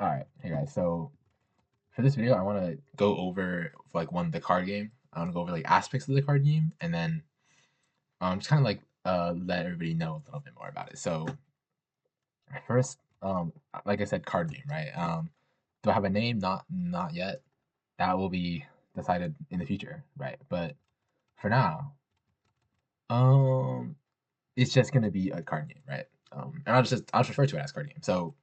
All right, hey guys. So for this video, I want to go over like the card game. I want to go over like aspects of the card game, and then just kind of like let everybody know a little bit more about it. So first, like I said, card game, right? Do I have a name? Not yet. That will be decided in the future, right? But for now, um, it's just gonna be a card game, right? And I'll just refer to it as card game. So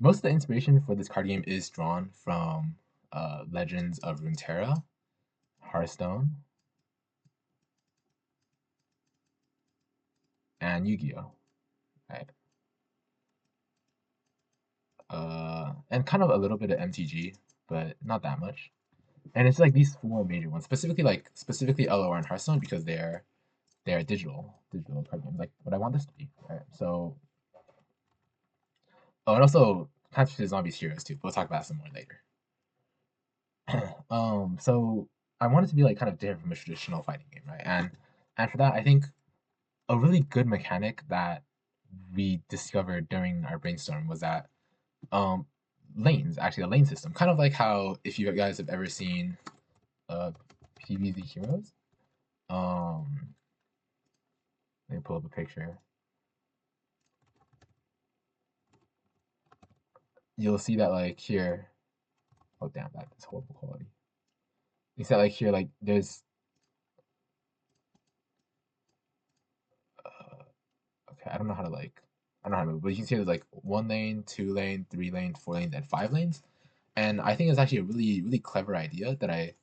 most of the inspiration for this card game is drawn from Legends of Runeterra, Hearthstone, and Yu-Gi-Oh, right? And kind of a little bit of MTG, but not that much. And it's like these four major ones, specifically LOR and Hearthstone because they're digital card games, like what I want this to be, right? So, oh, and also Plants vs Zombies Heroes too. We'll talk about some more later. So I want it to be like kind of different from a traditional fighting game, right? And for that, I think a really good mechanic that we discovered during our brainstorm was that um lanes, actually a lane system, kind of like how if you guys have ever seen uh PvZ Heroes. um Let me pull up a picture. You'll see that like here. Oh damn, that's horrible quality. You see that like here, like there's okay, I don't know how to like, I don't know how to move, but you can see there's like one lane, two lane, three lane, four lanes, and five lanes. And I think it's actually a really clever idea that I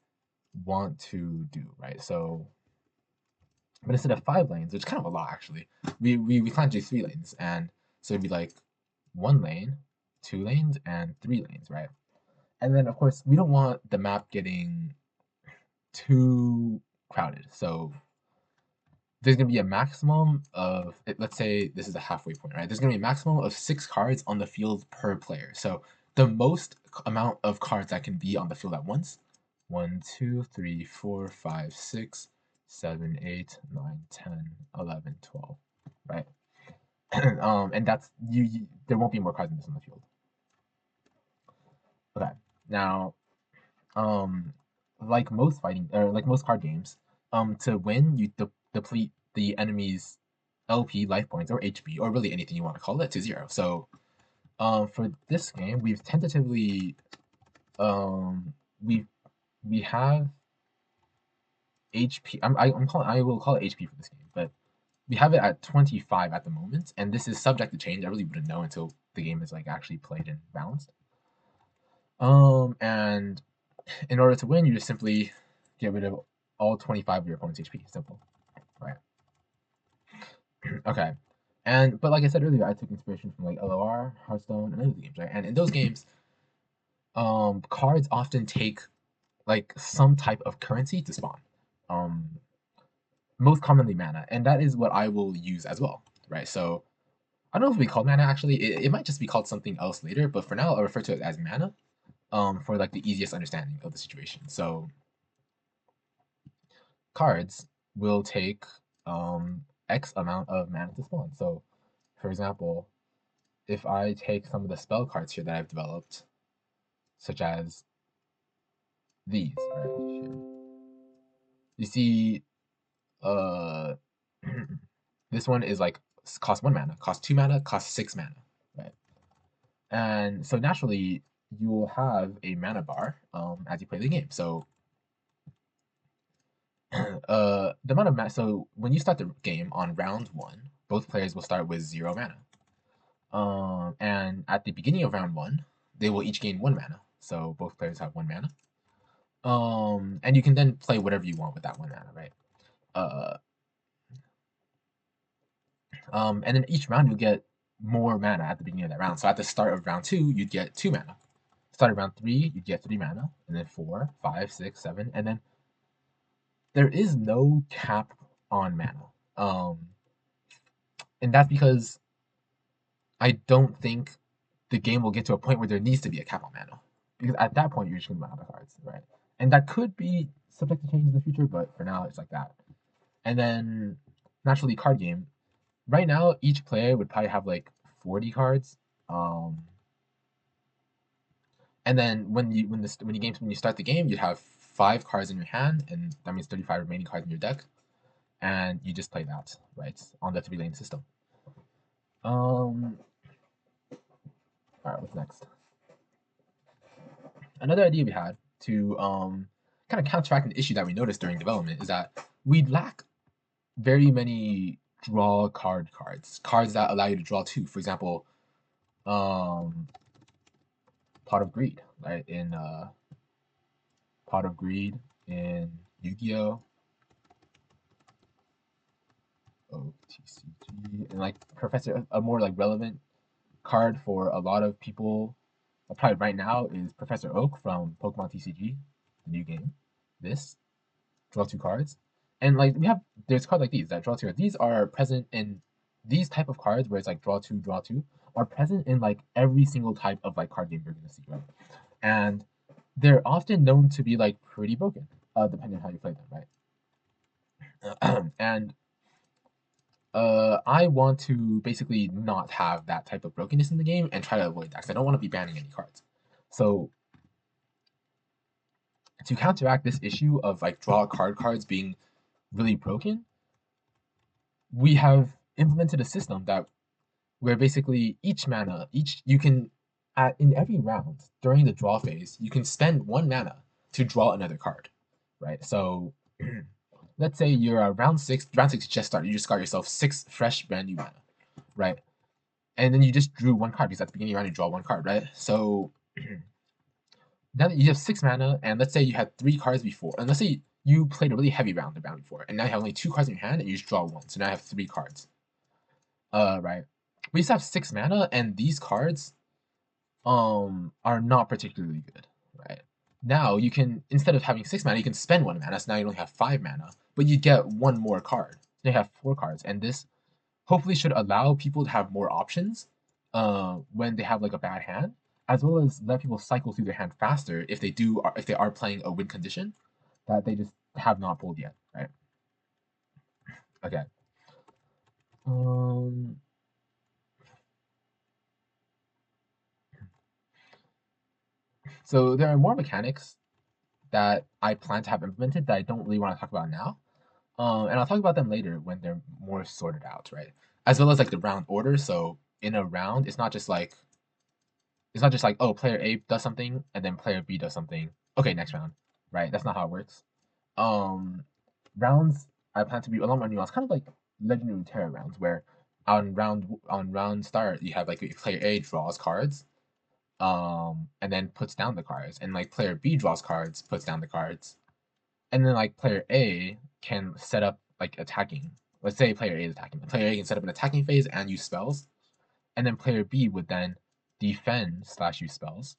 want to do, right? So, but instead of five lanes, which is kind of a lot actually, we plan to do three lanes, and so it'd be like one lane, two lanes, and three lanes, right? And then of course we don't want the map getting too crowded, so there's gonna be a maximum of let's say this is a halfway point, right? There's gonna be a maximum of 6 cards on the field per player. So the most amount of cards that can be on the field at once: one, two, three, four, five, six, 7, 8, 9, 10, 11, 12, right? And that's there won't be more cards than this on the field. Okay. Now, um, like most fighting or like most card games, to win you deplete the enemy's LP life points or HP or really anything you want to call it to zero. So, for this game, we've tentatively um we we have HP. I will call it HP for this game, but we have it at 25 at the moment, and this is subject to change. I really wouldn't know until the game is like actually played and balanced. And in order to win, you just simply get rid of all 25 of your opponent's HP. Simple, right? Okay. And but like I said earlier, I took inspiration from like LOR, Hearthstone, and other games, right? And in those games, cards often take like some type of currency to spawn. Um, Most commonly mana, and that is what I will use as well, right? So I don't know if we call mana actually. It might just be called something else later, but for now I'll refer to it as mana. For like the easiest understanding of the situation. So cards will take X amount of mana to spawn. So, for example, if I take some of the spell cards here that I've developed, such as these, right here, you see, uh, this one is like cost 1 mana, cost 2 mana, cost 6 mana, right? And so naturally, you will have a mana bar as you play the game. So, the amount of mana. So when you start the game on round one, both players will start with 0 mana. And at the beginning of round one, they will each gain 1 mana. So both players have 1 mana. And you can then play whatever you want with that 1 mana, right? Uh, and then each round you get more mana at the beginning of that round. So at the start of round two, you'd get 2 mana. Start of round three, you'd get 3 mana, and then four, five, six, seven, and then there is no cap on mana. And that's because I don't think the game will get to a point where there needs to be a cap on mana. Because at that point, you're just going to run out of cards, right? And that could be subject to change in the future, but for now, it's like that. And then, naturally, card game. Right now, each player would probably have like 40 cards. Um, And then when you start the game, you have 5 cards in your hand, and that means 35 remaining cards in your deck, and you just play that, right, on the 3-lane system. All right, what's next? Another idea we had to kind of counteract an issue that we noticed during development is that we lack very many draw cards that allow you to draw 2. For example, Pot of Greed, right? In Pot of Greed in Yu-Gi-Oh! OTCG, and like Professor, a more like relevant card for a lot of people, probably right now, is Professor Oak from Pokemon TCG, the new game. This draw 2 cards, and like there's cards like these that draw 2. These are present in these type of cards where it's like draw 2, are present in like every single type of like card game you're gonna see, right? And they're often known to be like pretty broken, depending on how you play them, right? And I want to basically not have that type of brokenness in the game and try to avoid that because I don't want to be banning any cards. So to counteract this issue of like draw cards being really broken, we have implemented a system that where basically each mana, you can in every round during the draw phase, you can spend 1 mana to draw another card, right? So let's say you're round 6 just started, you just got yourself 6 fresh brand new mana, right? And then you just drew 1 card because at the beginning of the round you draw 1 card, right? So now that you have 6 mana, and let's say you had 3 cards before, and let's say you played a really heavy round the round before, and now you have only 2 cards in your hand, and you just draw 1, so now I have 3 cards. Right. We just have 6 mana, and these cards are not particularly good, right? Now you can, instead of having 6 mana, you can spend 1 mana, so now you only have 5 mana, but you get 1 more card. So you have 4 cards, and this hopefully should allow people to have more options when they have like a bad hand, as well as let people cycle through their hand faster if they are playing a win condition that they just have not pulled yet, right? Okay. So there are more mechanics that I plan to have implemented that I don't really want to talk about now. And I'll talk about them later when they're more sorted out, right? As well as like the round order. So in a round, it's not just like, oh, player A does something and then player B does something. Okay, next round, right? That's not how it works. Um, Rounds I plan to be a lot more nuanced, kind of like Legendary Terra rounds, where on round start you have like player A draws cards, and then puts down the cards, and like player B draws cards, puts down the cards, and then like player A can set up like attacking. Let's say player A is attacking. Player A can set up an attacking phase and use spells, and then player B would then defend slash use spells,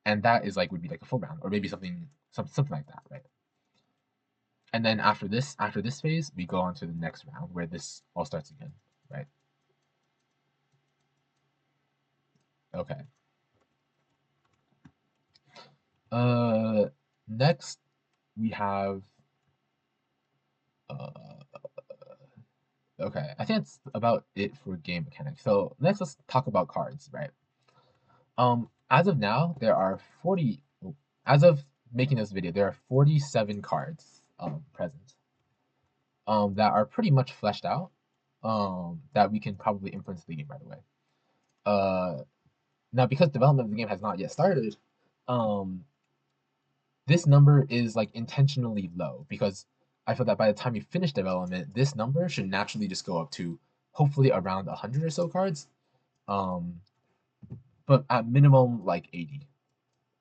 and that is like would be like a full round or maybe something like that, right? And then after this phase, we go on to the next round where this all starts again, right? Okay. Next we have uh okay, I think that's about it for game mechanics. So next let's talk about cards, right? As of now, there are 40 as of making this video, there are 47 cards present that are pretty much fleshed out that we can probably influence the game right away. Now because development of the game has not yet started, um this number is like intentionally low because I feel that by the time you finish development, this number should naturally just go up to hopefully around 100 or so cards. Um, but at minimum like 80,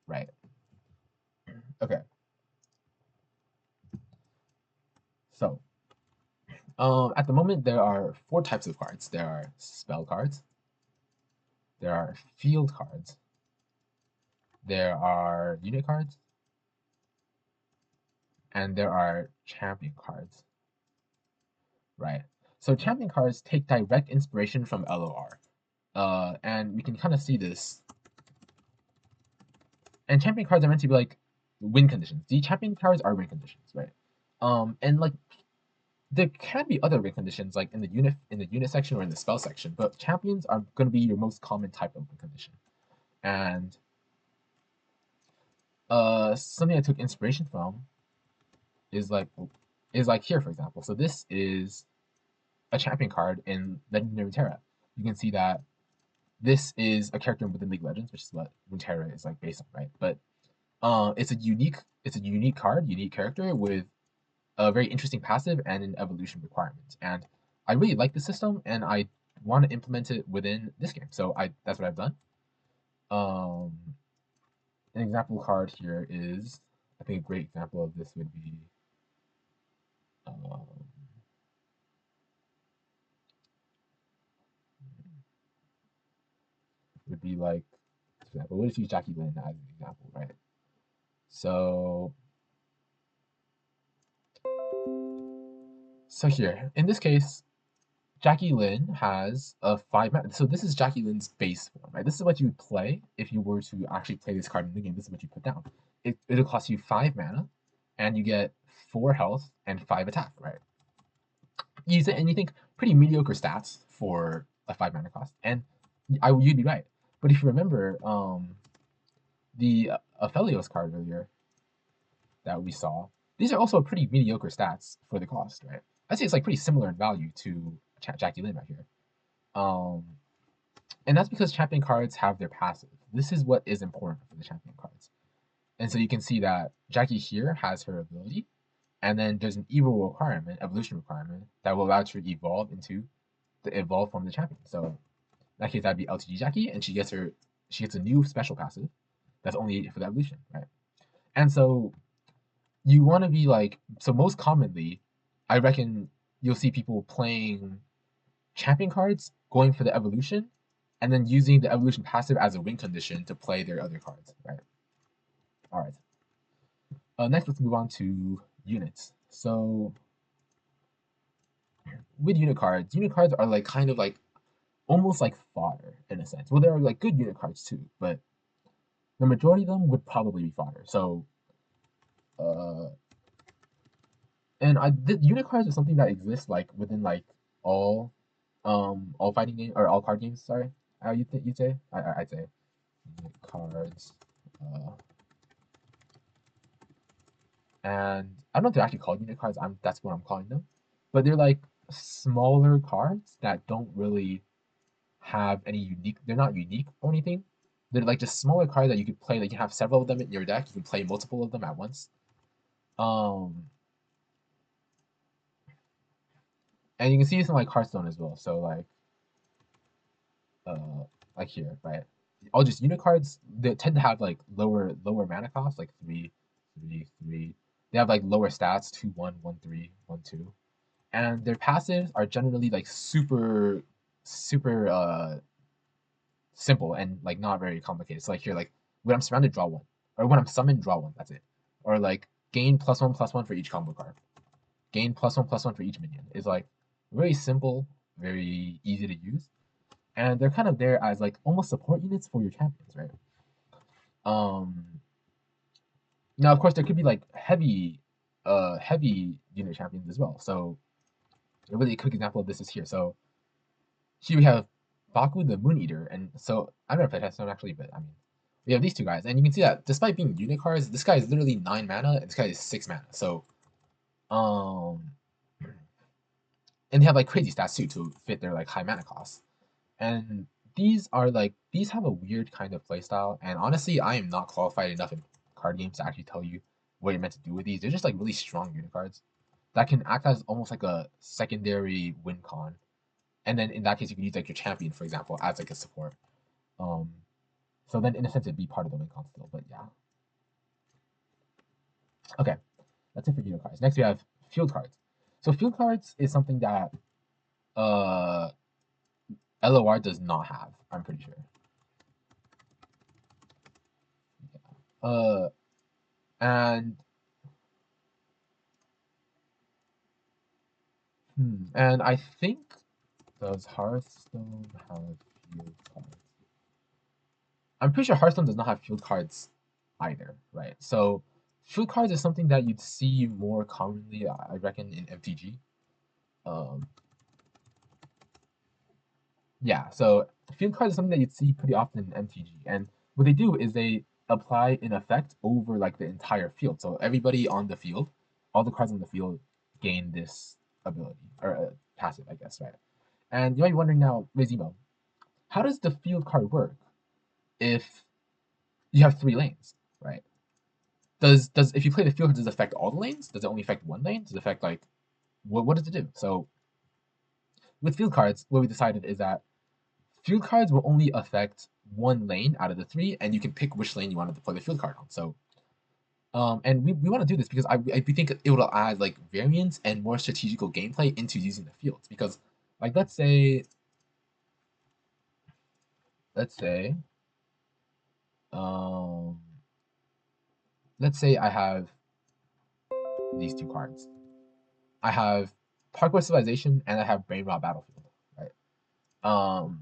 right? Okay. So, at the moment there are 4 types of cards. There are spell cards, there are field cards, there are unit cards, and there are champion cards, right? So champion cards take direct inspiration from LOR. And we can kind of see this. And champion cards are meant to be like win conditions. The champion cards are win conditions, right? And like there can be other win conditions like in the unit section or in the spell section, but champions are going to be your most common type of win condition. And something I took inspiration from is like here, for example. So this is a champion card in Legendary Runeterra. You can see that this is a character within League of Legends, which is what Runeterra is like based on, right? But it's a unique card, unique character with a very interesting passive and an evolution requirement. And I really like the system, and I want to implement it within this game. So that's what I've done. Um, an example card here is, I think a great example of this um, would be like, for example, what if you use Jackie Lin as an example, right? So here in this case, Jackie Lin has a 5 mana. So this is Jackie Lin's base form, right? This is what you would play if you were to actually play this card in the game. This is what you put down. It'll cost you 5 mana, and you get 4 health and 5 attack, right? And you think pretty mediocre stats for a 5 mana cost, and you'd be right. But if you remember, the Aphelios card earlier that we saw, these are also pretty mediocre stats for the cost, right? I'd say it's like pretty similar in value to Jackie Lin right here. Um, and that's because champion cards have their passive. This is what is important for the champion cards. And so you can see that Jackie here has her ability, and then there's an evolution requirement, that will allow her to evolve into the evolved form of the champion. So in that case, that'd be LTG Jackie, and she gets a new special passive that's only for the evolution, right? And so you want to be like, so most commonly, I reckon you'll see people playing champion cards, going for the evolution, and then using the evolution passive as a win condition to play their other cards, right? All right. Next, let's move on to units. So with unit cards are like kind of like almost like fodder in a sense. Well, there are like good unit cards too, but the majority of them would probably be fodder. So, uh, and unit cards are something that exists like within like all all fighting game or all card games. Sorry, how you say? I'd say unit cards. Uh, and I don't know if they're actually called unit cards. That's what I'm calling them, but they're like smaller cards that don't really have any unique. They're not unique or anything. They're like just smaller cards that you could play. Like you have several of them in your deck. You can play multiple of them at once. Um, and you can see this in like Hearthstone as well. So uh, like here, right? All just unit cards. They tend to have like lower mana cost, like 3, 3, 3. They have like lower stats, 2, 1, 1, 3, 1, 2, and their passives are generally like super simple and like not very complicated. So like here, like when I'm surrounded, draw one, or when I'm summoned, draw one. That's it. Or like gain +1/+1 for each combo card. Gain +1/+1 for each minion. Is like very simple, very easy to use, and they're kind of there as like almost support units for your champions, right? Um, Now of course there could be like heavy unit champions as well. So a really quick example of this is here. So here we have Baku the Moon Eater, and so I don't know if I tested him actually, but I mean, we have these two guys, and you can see that despite being unit cards, this guy is literally 9 mana, and this guy is 6 mana. So, um, and they have like crazy stats too to fit their like high mana costs. And these have a weird kind of playstyle, and honestly, I am not qualified enough in card games to actually tell you what you're meant to do with these. They're just like really strong unit cards that can act as almost like a secondary win con. And then in that case, you can use like your champion, for example, as like a support. Um, so then in a sense, it'd be part of the win con still. But yeah. Okay, that's it for unit cards. Next, we have field cards. So field cards is something that uh LOR does not have. I'm pretty sure. Uh, and and I think, does Hearthstone have field cards? I'm pretty sure Hearthstone does not have field cards either, right? So field cards is something that you'd see more commonly, I reckon, in MTG. Um, yeah, so field cards is something that you'd see pretty often in MTG, and what they do is they apply an effect over like the entire field. So everybody on the field, all the cards on the field gain this ability or passive, I guess, right? And you might be wondering now, Rizimo, how does the field card work if you have 3 lanes, right? Does if you play the field, does it affect all the lanes? Does it only affect one lane? Does it affect like what does it do? So with field cards, what we decided is that field cards will only affect one lane out of the 3, and you can pick which lane you wanted to play the field card on. So and we want to do this because we think it will add like variance and more strategical gameplay into using the fields. Because like let's say um let's say I have these 2 cards. I have Parkour Civilization and I have Brain Rot Battlefield, right? Um,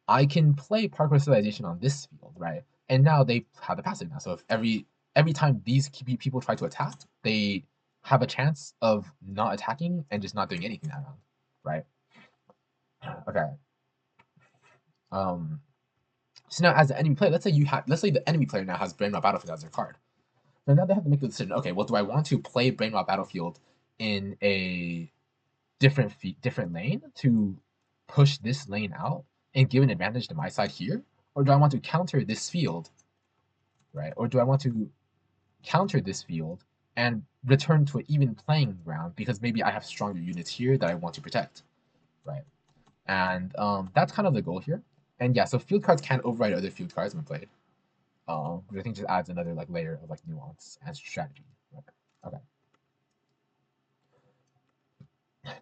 I can play Parkour Civilization on this field, right? And now they have the passive now. So if every time these people try to attack, they have a chance of not attacking and just not doing anything that round, right? Okay. Um, so now as the enemy player, let's say the enemy player now has Brain Rot Battlefield as their card. So now they have to make the decision. Okay, well, do I want to play Brain Rot Battlefield in a different lane to push this lane out and give an advantage to my side here, or do I want to counter this field, right? Or do I want to counter this field and return to an even playing ground because maybe I have stronger units here that I want to protect, right? And that's kind of the goal here. And yeah, so field cards can override other field cards when played. Which I think just adds another like layer of like nuance and strategy. Okay.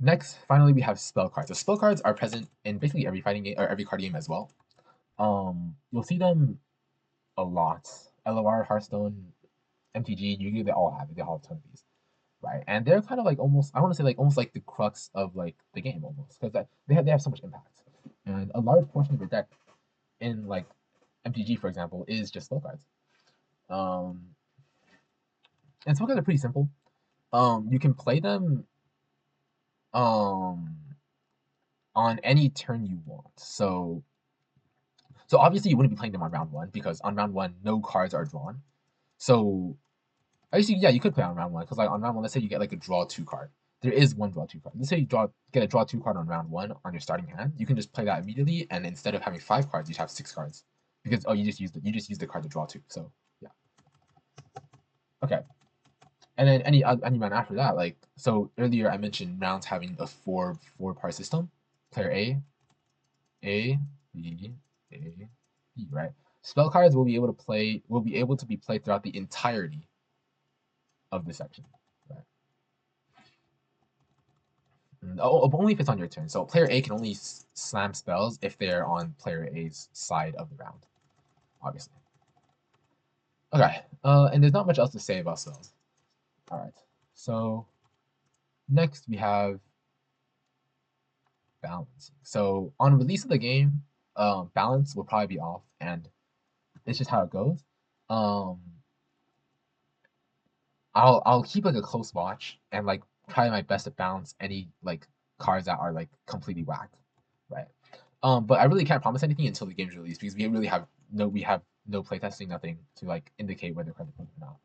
Next, finally, we have spell cards. So spell cards are present in basically every fighting game or every card game as well. You'll see them a lot. LOR, Hearthstone, MTG, Yu-Gi-Oh, they all have it. They all have a ton of these, right? And they're kind of like almost, I want to say like almost like the crux of like the game almost, because they have so much impact. And a large portion of your deck in like MTG, for example, is just spell cards. Um, and spell cards are pretty simple. You can play them um on any turn you want. So obviously you wouldn't be playing them on round 1 because on round 1 no cards are drawn. So actually yeah, you could play on round 1 because like on round 1, let's say you get like a draw 2 card. There is one draw 2 card. Let's say you get a draw 2 card on round 1 on your starting hand. You can just play that immediately, and instead of having 5 cards, you have 6 cards because you just use the card to draw 2. So yeah, okay. And then any round after that, like so earlier I mentioned rounds having a four-part system. Player A, B, A, E, right? Spell cards will be able to be played throughout the entirety of the section, right? Only if it's on your turn. So player A can only slam spells if they're on player A's side of the round, obviously. Okay, and there's not much else to say about spells. All right, so next we have balance. So on release of the game, balance will probably be off, and it's just how it goes. Um, I'll keep like a close watch and like try my best to balance any like cards that are like completely whack, right? But I really can't promise anything until the game's released because we have no playtesting, nothing to like indicate whether cards are good or not.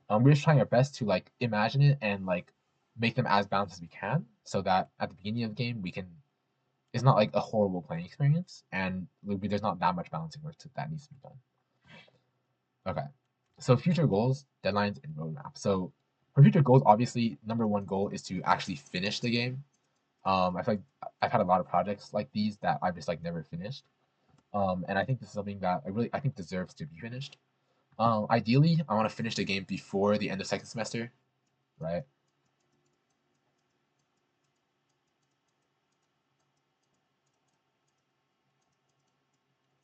We're just trying our best to like imagine it and like make them as balanced as we can, so that at the beginning of the game we can. It's not like a horrible playing experience, and there's not that much balancing work that needs to be done. Okay. So future goals, deadlines, and roadmap. So for future goals, obviously, number one goal is to actually finish the game. I feel like I've had a lot of projects like these that I've just like never finished. And I think this is something that I think deserves to be finished. Ideally, I want to finish the game before the end of second semester, right?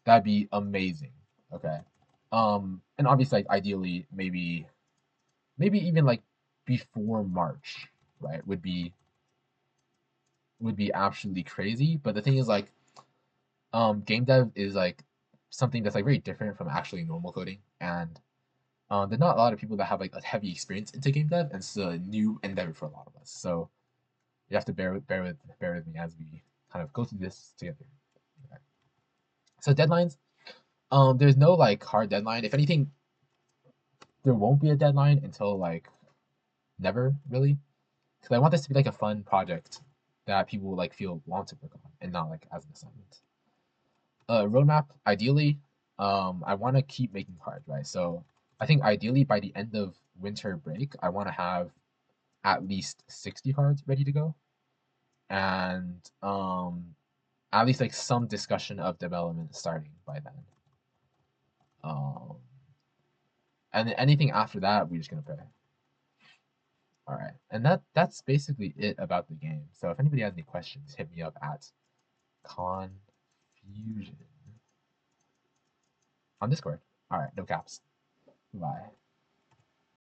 That'd be amazing. Okay. And obviously, like, ideally, maybe even like before March, right? Would be absolutely crazy. But the thing is, like, game dev is like something that's like very different from actually normal coding, and there's not a lot of people that have like a heavy experience into game dev, and it's a new endeavor for a lot of us. So you have to bear with me as we kind of go through this together. Okay. So deadlines. There's no like hard deadline. If anything, there won't be a deadline until like never really, because I want this to be like a fun project that people will like feel want to work on and not like as an assignment. Roadmap, ideally, I want to keep making cards, right? So I think ideally by the end of winter break, I want to have at least 60 cards ready to go, and at least like some discussion of development starting by then. Um, and then anything after that, we're just gonna play. All right, and that's basically it about the game. So if anybody has any questions, hit me up at Confusion on Discord. All right, no caps. Bye.